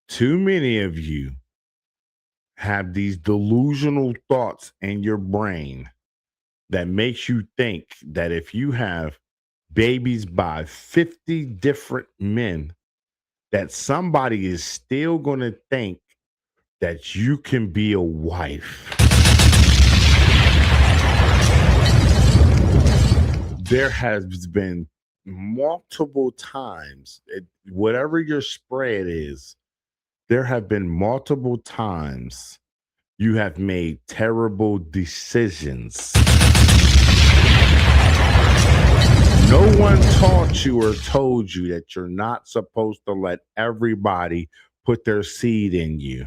Too many of you have these delusional thoughts in your brain that makes you think that if you have babies by 50 different men, that somebody is still going to think that you can be a wife. There has been multiple times, whatever your spread is, there have been multiple times you have made terrible decisions. No one taught you or told you that you're not supposed to let everybody put their seed in you.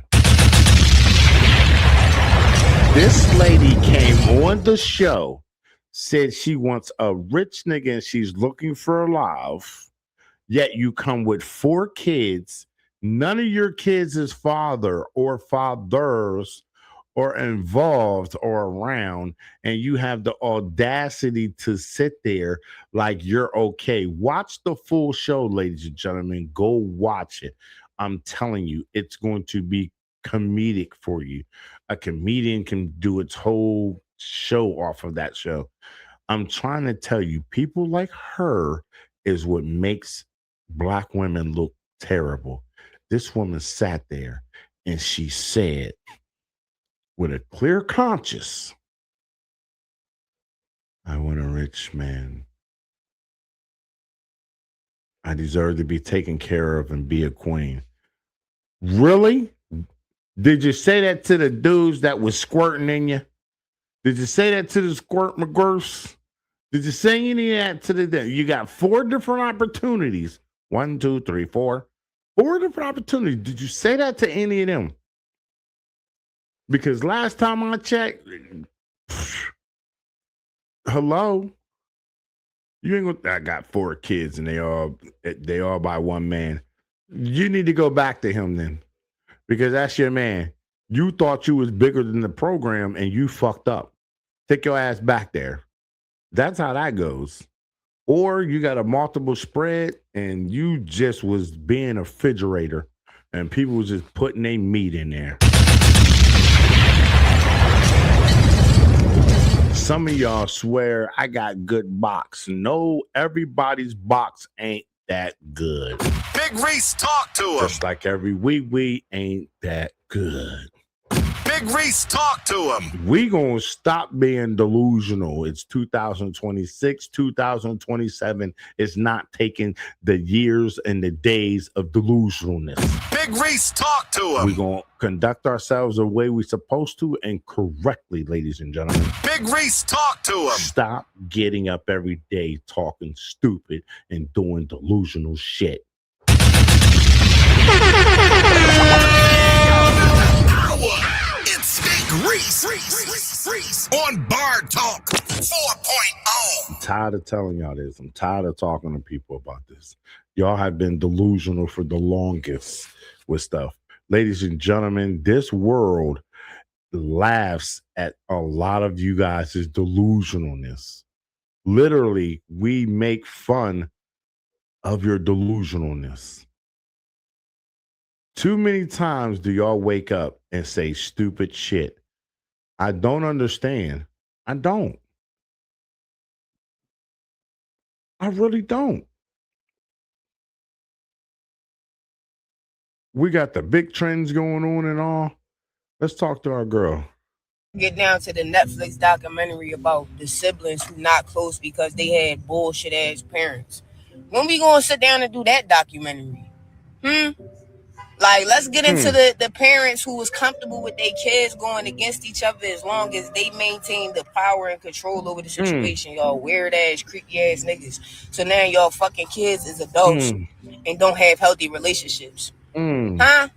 This lady came on the show, said she wants a rich nigga and she's looking for love, yet you come with 4 kids. None of your kids is father or fathers or involved or around, and you have the audacity to sit there like you're okay. Watch the full show, ladies and gentlemen. Go watch it. I'm telling you, it's going to be comedic for you. A comedian can do its whole show off of that show. I'm trying to tell you, people like her is what makes Black women look terrible. This woman sat there and she said, with a clear conscience, I want a rich man. I deserve to be taken care of and be a queen. Really? Did you say that to the dudes that was squirting in you? Did you say that to the squirt McGurfs? Did you say any of that to the... You got 4 different opportunities. 1, 2, 3, 4. 4 different opportunities. Did you say that to any of them? Because last time I checked, hello, you ain't gonna. I got 4 kids and they all by one man. You need to go back to him then, because that's your man. You thought you was bigger than the program and you fucked up. Take your ass back there. That's how that goes. Or you got a multiple spread and you just was being a refrigerator and people was just putting their meat in there. Some of y'all swear I got good box. No, everybody's box ain't that good. Big Reese, talk to him. Just like every wee ain't that good. Big Reese, talk to him. We gonna stop being delusional. It's 2026, 2027. It's not taking the years and the days of delusionalness. Big Reese, talk to him. We gonna conduct ourselves the way we're supposed to and correctly, ladies and gentlemen. Big Reese, talk to him. Stop getting up every day talking stupid and doing delusional shit. It's Big Reese on Bar Talk 4.0. I'm tired of telling y'all this. I'm tired of talking to people about this. Y'all have been delusional for the longest with stuff. Ladies and gentlemen, this world laughs at a lot of you guys' delusionalness. Literally, we make fun of your delusionalness. Too many times do y'all wake up and say stupid shit. I don't understand. I don't. I really don't. We got the big trends going on and all. Let's talk to our girl. Get down to the Netflix documentary about the siblings who not close because they had bullshit ass parents. When we gonna sit down and do that documentary? Like, let's get into the parents who was comfortable with their kids going against each other as long as they maintain the power and control over the situation. Y'all weird ass, creepy ass niggas. So now y'all fucking kids is adults and don't have healthy relationships. Huh?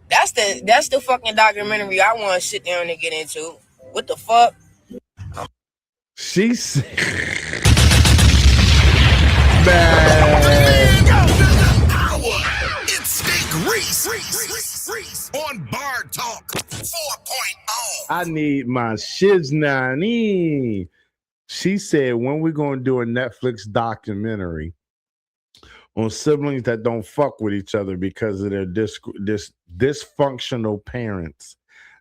That's the fucking documentary I want to sit down and get into. What the fuck? She's It's Big Reese on Bar Talk 4.0. I need my shiznani. She said, when we're going to do a Netflix documentary on siblings that don't fuck with each other because of their dysfunctional parents.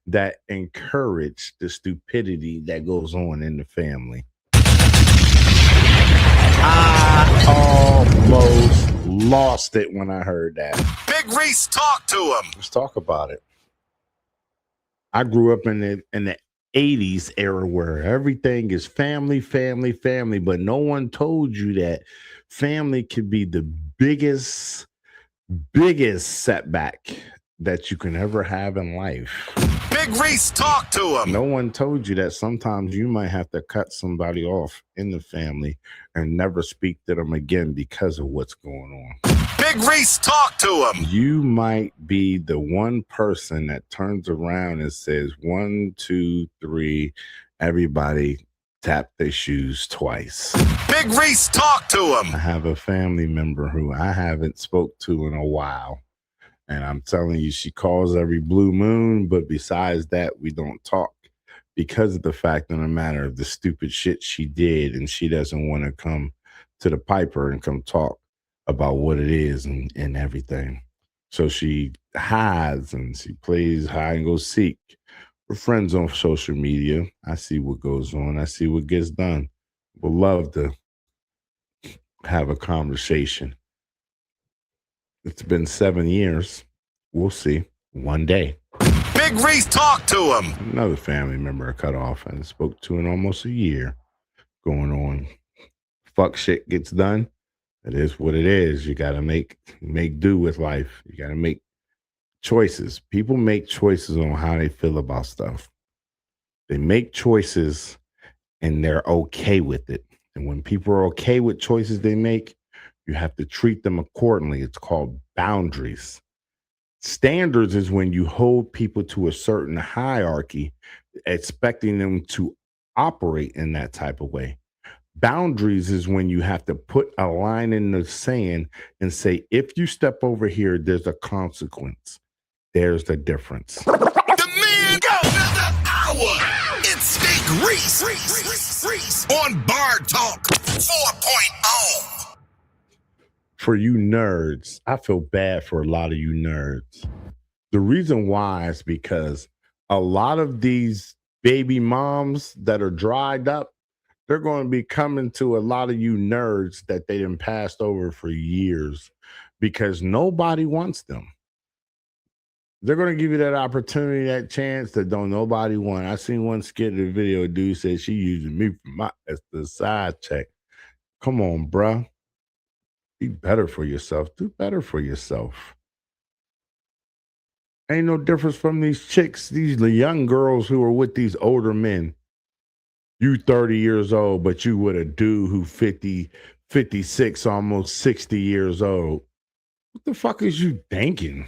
that encourage the stupidity that goes on in the family. I almost lost it when I heard that. Big Reese, talk to him. Let's talk about it. I grew up in the 80s era where everything is family, family, family, but no one told you that family could be the biggest setback that you can ever have in life. Big Reese, talk to him. No one told you that sometimes you might have to cut somebody off in the family and never speak to them again because of what's going on. Big Reese, talk to him. You might be the one person that turns around and says 1, 2, 3, everybody tap their shoes twice. Big Reese, talk to him. I have a family member who I haven't spoke to in a while. And I'm telling you, she calls every blue moon, but besides that, we don't talk because of the fact of the matter of the stupid shit she did, and she doesn't want to come to the Piper and come talk about what it is and everything. So she hides and she plays hide and go seek. We're friends on social media. I see what goes on. I see what gets done. Would love to have a conversation. It's been 7 years. We'll see. One day. Big Reese, talk to him. Another family member I cut off and spoke to in almost a year going on. Fuck shit gets done. It is what it is. You got to make do with life. You got to make choices. People make choices on how they feel about stuff. They make choices and they're okay with it. And when people are okay with choices they make, you have to treat them accordingly. It's called boundaries. Standards is when you hold people to a certain hierarchy, expecting them to operate in that type of way. Boundaries is when you have to put a line in the sand and say, if you step over here, there's a consequence. There's the difference. The man go another hour. It's Big Reese on Bar Talk 4.0. For you nerds, I feel bad for a lot of you nerds. The reason why is because a lot of these baby moms that are dried up, they're going to be coming to a lot of you nerds that they done passed over for years because nobody wants them. They're going to give you that opportunity, that chance that don't nobody want. I seen one skit in the video, a dude said she using me as the side check. Come on, bruh. Be better for yourself. Do better for yourself. Ain't no difference from these chicks, these young girls who are with these older men. You 30 years old, but you with a dude who 50, 56, almost 60 years old. What the fuck is you thinking?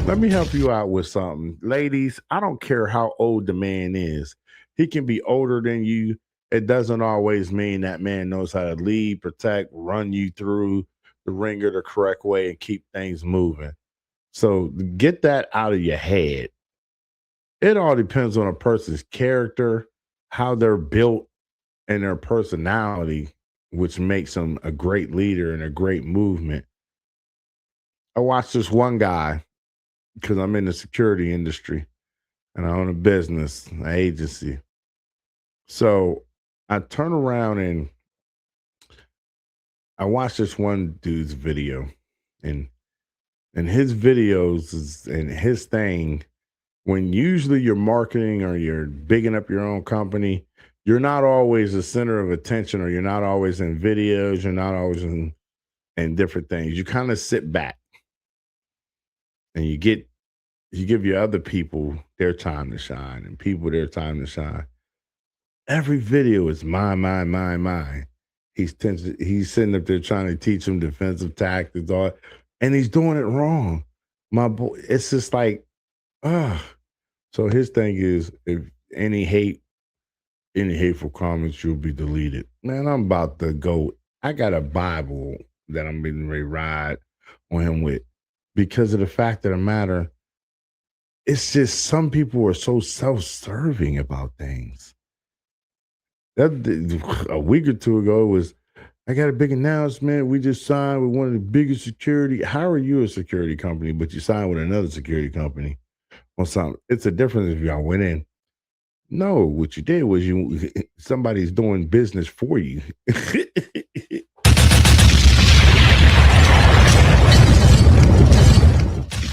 Let me help you out with something. Ladies, I don't care how old the man is. He can be older than you. It doesn't always mean that man knows how to lead, protect, run you through the ringer the correct way and keep things moving. So get that out of your head. It all depends on a person's character, how they're built, and their personality, which makes them a great leader and a great movement. I watched this one guy because I'm in the security industry and I own a business, an agency. So I turn around and I watched this one dude's video, and his videos and his thing, when usually you're marketing or you're bigging up your own company, you're not always the center of attention, or you're not always in videos, you're not always in different things. You kind of sit back and you give your other people their time to shine and people their time to shine. Every video is mine. He's sitting up there trying to teach them defensive tactics, all, and he's doing it wrong. My boy, it's just like, So his thing is, if any hateful comments, you'll be deleted. Man, I'm about to go. I got a Bible that I'm getting ready to ride on him with, because of the fact of the matter, it's just some people are so self-serving about things. That a week or two ago was, I got a big announcement. We just signed with one of the biggest security. How are you a security company, but you signed with another security company on something? It's a difference if y'all went in. No, what you did was somebody's doing business for you.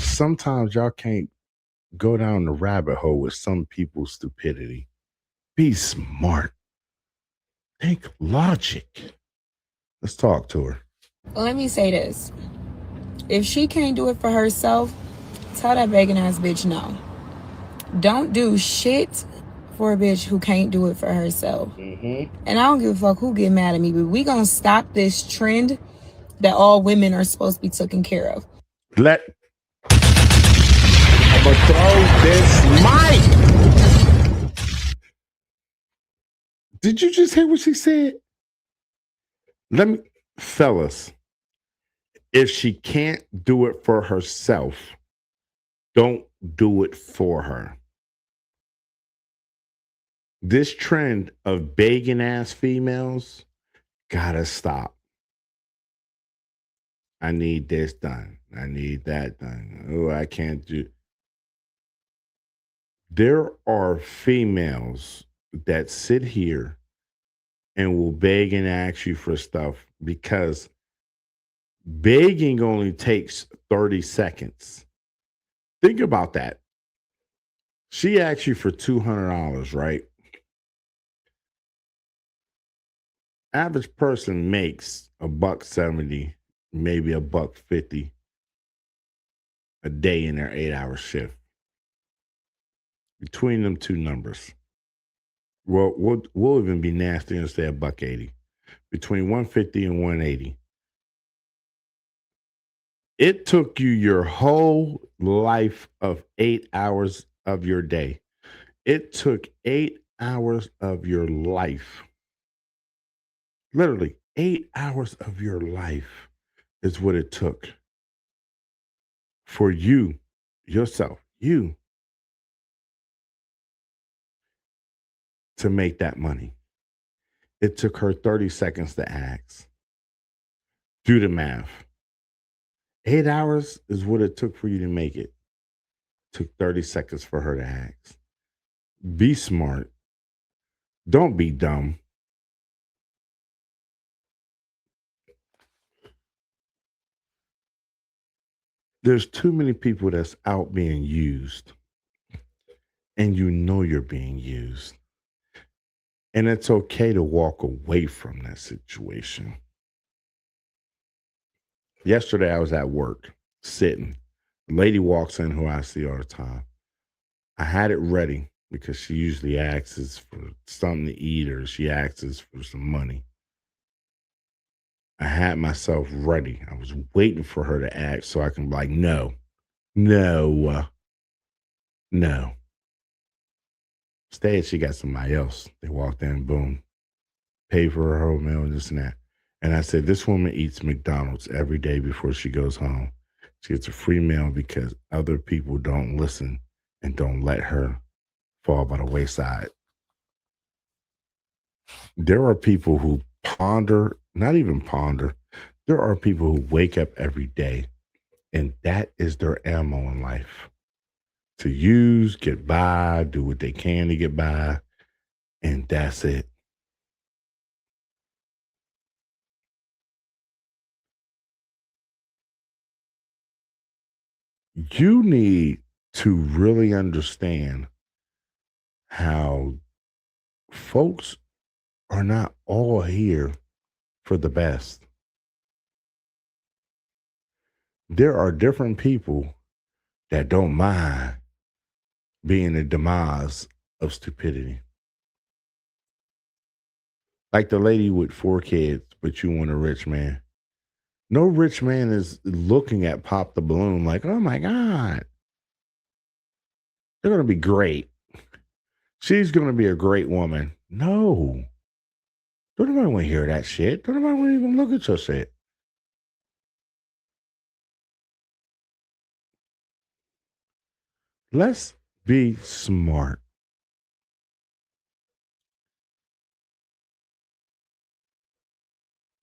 Sometimes y'all can't go down the rabbit hole with some people's stupidity. Be smart. Think logic. Let's talk to her. Let me say this. If she can't do it for herself, tell that begging ass bitch no. Don't do shit for a bitch who can't do it for herself. And I don't give a fuck who get mad at me, but we gonna stop this trend that all women are supposed to be taken care of. I'm gonna throw this mic. Did you just hear what she said? Fellas, if she can't do it for herself, don't do it for her. This trend of begging ass females gotta stop. I need this done. I need that done. Oh, I can't do. There are females that sit here and will beg and ask you for stuff because begging only takes 30 seconds. Think about that. She asked you for $200, right? Average person makes $1.70, maybe $1.50 a day in their 8-hour shift. Between them two numbers, well, we'll even be nasty and say $1.80. Between 150 and 180. It took you your whole life of 8 hours of your day. It took 8 hours of your life. Literally, 8 hours of your life is what it took for you, yourself, you, to make that money. It took her 30 seconds to ask. Do the math. 8 hours is what it took for you to make it. Took 30 seconds for her to ask. Be smart. Don't be dumb. There's too many people that's out being used, and you know you're being used. And it's okay to walk away from that situation. Yesterday, I was at work, sitting. A lady walks in who I see all the time. I had it ready because she usually asks for something to eat or she asks for some money. I had myself ready. I was waiting for her to ask so I can be like, no. Instead, she got somebody else. They walked in, boom, paid for her whole meal and this and that. And I said, this woman eats McDonald's every day before she goes home. She gets a free meal because other people don't listen and don't let her fall by the wayside. There are people who ponder, not even ponder, there are people who wake up every day and that is their ammo in life. To use, get by, do what they can to get by, and that's it. You need to really understand how folks are not all here for the best. There are different people that don't mind being the demise of stupidity. Like the lady with 4 kids, but you want a rich man. No rich man is looking at Pop the Balloon like, oh my God, they're going to be great. She's going to be a great woman. No. Don't nobody want to hear that shit. Don't nobody want to even look at your shit. Let's be smart.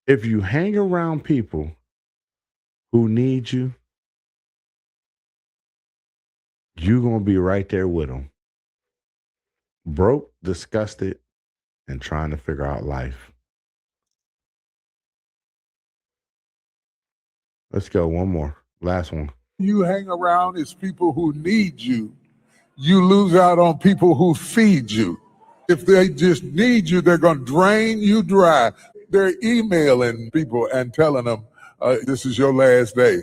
If you hang around people who need you, you're going to be right there with them. Broke, disgusted, and trying to figure out life. Let's go. One more. Last one. You hang around is people who need you. You lose out on people who feed you. If they just need you, they're going to drain you dry. They're emailing people and telling them, this is your last day.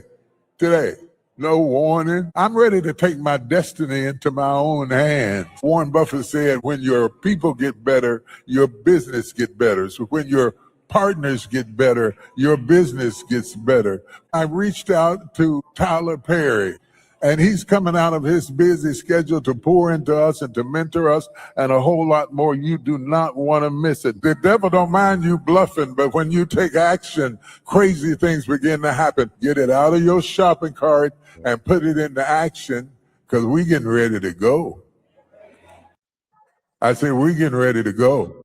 Today. No warning. I'm ready to take my destiny into my own hands. Warren Buffett said, when your people get better, your business get better. So when your partners get better, your business gets better. I reached out to Tyler Perry, and he's coming out of his busy schedule to pour into us and to mentor us and a whole lot more. You do not want to miss it. The devil don't mind you bluffing, but when you take action, crazy things begin to happen. Get it out of your shopping cart and put it into action, because we're getting ready to go. I say we're getting ready to go.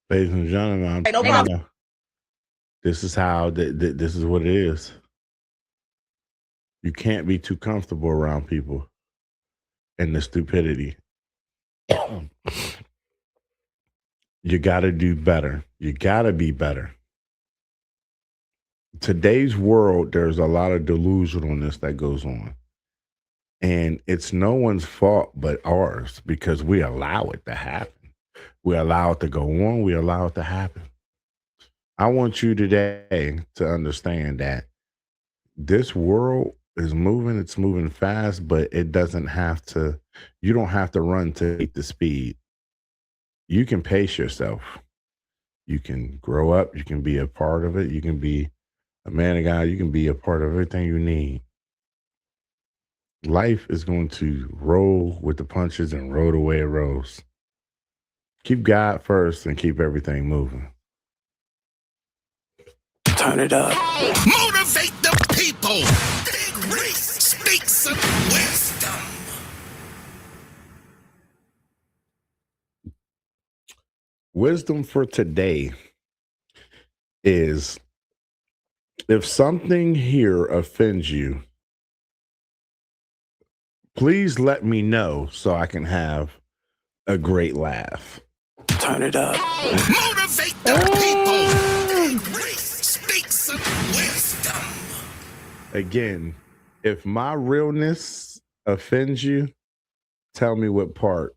Ladies and gentlemen, this is how, this is what it is. You can't be too comfortable around people and the stupidity. You got to do better. You got to be better. Today's world, there's a lot of delusionalness that goes on. And it's no one's fault but ours, because we allow it to happen. We allow it to go on. We allow it to happen. I want you today to understand that this world is moving. It's moving fast, but it doesn't have to. You don't have to run to beat the speed. You can pace yourself. You can grow up. You can be a part of it. You can be a man of God. You can be a part of everything you need. Life is going to roll with the punches and roll the way it rolls. Keep God first and keep everything moving. Turn it up. Motivate the people. Big Reese speaks some wisdom. Wisdom for today is, if something here offends you, please let me know so I can have a great laugh. Turn it up. Motivate the people. Big Reese speaks some wisdom. Again, if my realness offends you, tell me what part.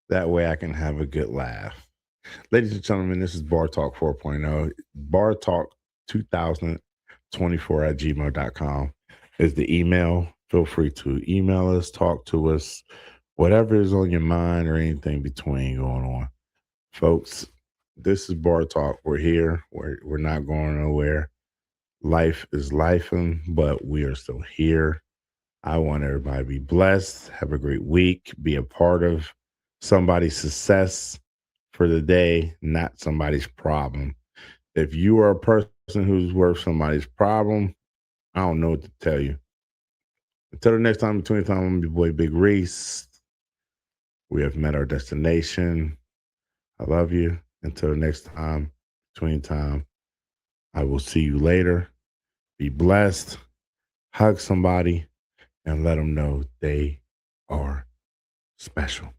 That way I can have a good laugh. Ladies and gentlemen, this is Bar Talk 4.0. Bar Talk 2024 at gmail.com is the email. Feel free to email us, talk to us, whatever is on your mind or anything between going on. Folks, this is Bar Talk. We're here. We're not going nowhere. Life is lifing, but we are still here. I want everybody to be blessed. Have a great week. Be a part of somebody's success for the day, not somebody's problem. If you are a person who's worth somebody's problem, I don't know what to tell you. Until the next time, between time, I'm your boy Big Reese. We have met our destination. I love you. Until the next time, between time, I will see you later. Be blessed. Hug somebody and let them know they are special.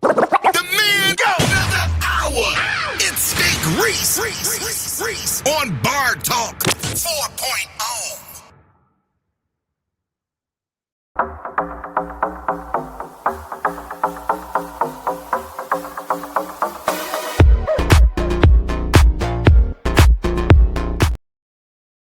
The man go another hour. It's Big Reese on Bar Talk 4.0.